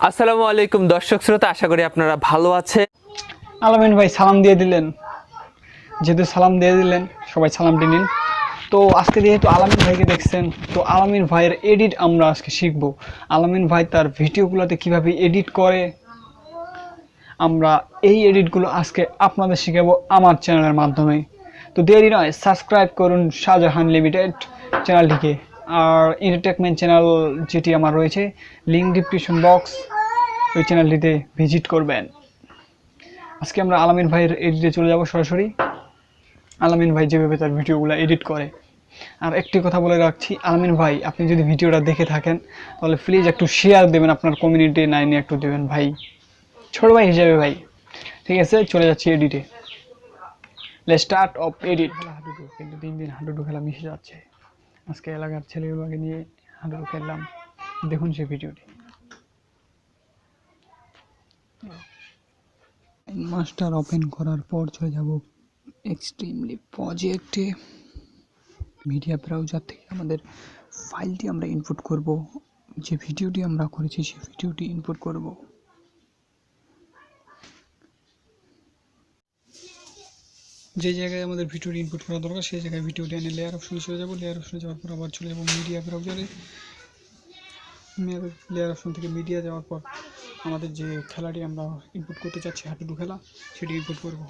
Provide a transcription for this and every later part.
আসসালামু আলাইকুম দর্শক শ্রোতা, আশা করি আপনারা ভালো আছেন। আলামিন ভাই সালাম দিয়ে দিলেন, যেহেতু সালাম দিয়ে দিলেন সবাই সালামটি নিন। তো আজকে যেহেতু আলামিন ভাইকে দেখছেন, তো আলামিন ভাইয়ের এডিট আমরা আজকে শিখব। আলামিন ভাই তার ভিডিওগুলোতে কিভাবে এডিট করে, আমরা এই এডিটগুলো আজকে আপনাদের শিখাবো আমার চ্যানেলের মাধ্যমে। তো দেরি নয়, সাবস্ক্রাইব করুন শাহজাহান লিমিটেড চ্যানেলটিকে। আর এন্টারটেনমেন্ট চ্যানেল যেটি আমার রয়েছে, লিঙ্ক ডিসক্রিপশন বক্স, ওই চ্যানেলটিতে ভিজিট করবেন। আজকে আমরা আলামিন ভাইয়ের এডিটে চলে যাব সরাসরি। আলামিন ভাই যেভাবে তার ভিডিওগুলো এডিট করে। আর একটি কথা বলে রাখছি, আলামিন ভাই আপনি যদি ভিডিওটা দেখে থাকেন তাহলে প্লিজ একটু শেয়ার দেবেন, আপনার কমিউনিটি নাইনে একটু দেবেন ভাই, ছোট ভাই হিসেবে ভাই। ঠিক আছে, চলে যাচ্ছি এডিটে। Let's start of edit. Hadudu, কিন্তু দিন দিন হাডুডু খেলা মিশে যাচ্ছে। আজকে এলাকার ছেলেগুলোকে নিয়ে হাডুডু খেললাম, দেখুন সেই ভিডিওটি। মাস্টার ওপেন করার পর চলে যাব এক্সট্রিমলি প্রজেক্টে। মিডিয়া ব্রাউজার থেকে আমাদের ফাইলটি আমরা ইনপুট করব, যে ভিডিওটি আমরা করেছি সেই ভিডিওটি ইনপুট করব। যে জায়গায় আমাদের ভিডিওটি ইনপুট করা দরকার সেই জায়গায় ভিডিওটি এনে লেয়ার অপশনে চলে যাব। লেয়ার অপশনে যাওয়ার পর আবার চলে যাব মিডিয়া ব্রাউজারে। লেয়ার অপশন থেকে মিডিয়া যাওয়ার পর আমাদের যে খেলাটি আমরা ইনপুট করতে চাচ্ছি, হাডুডু খেলা, সেটি ইনপুট করব।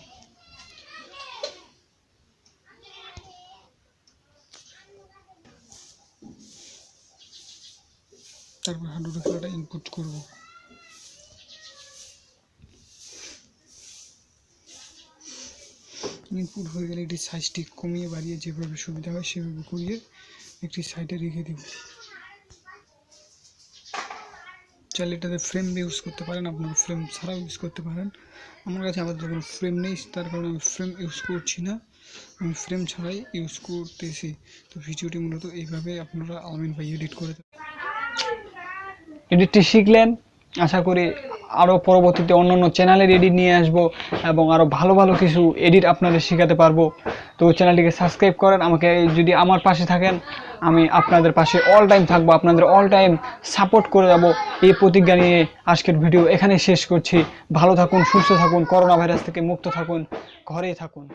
তারপর হাডুডু খেলাটা ইনপুট করব। ইনপুট হয়ে গেলে এটি সাইজটি কমিয়ে বাড়িয়ে যেভাবে সুবিধা হয় সেভাবে করিয়ে একটি সাইডে রেখে দেব। চাইলে এটাতে ফ্রেম ইউজ করতে পারেন, আপনারা ফ্রেম ছাড়াও ইউজ করতে পারেন। আমার কাছে আবার যখন ফ্রেম নেই, তার কারণে আমি ফ্রেম ইউজ করছি না, আমি ফ্রেম ছাড়াই ইউজ করতেছি। তো ভিডিওটি মূলত এইভাবে আপনারা আলামিন ভাই এডিট করে এডিটটি শিখলেন। আশা করি আরও পরবর্তীতে অন্যান্য চ্যানেলের এডিট নিয়ে আসবো এবং আরও ভালো ভালো কিছু এডিট আপনাদের শেখাতে পারবো। তো চ্যানেলটিকে সাবস্ক্রাইব করেন, আমাকে যদি আমার পাশে থাকেন আমি আপনাদের পাশে অল টাইম থাকবো, আপনাদের অল টাইম সাপোর্ট করে যাব। এই প্রতিজ্ঞা নিয়ে আজকের ভিডিও এখানে শেষ করছি। ভালো থাকুন, সুস্থ থাকুন, করোনা ভাইরাস থেকে মুক্ত থাকুন, ঘরেই থাকুন।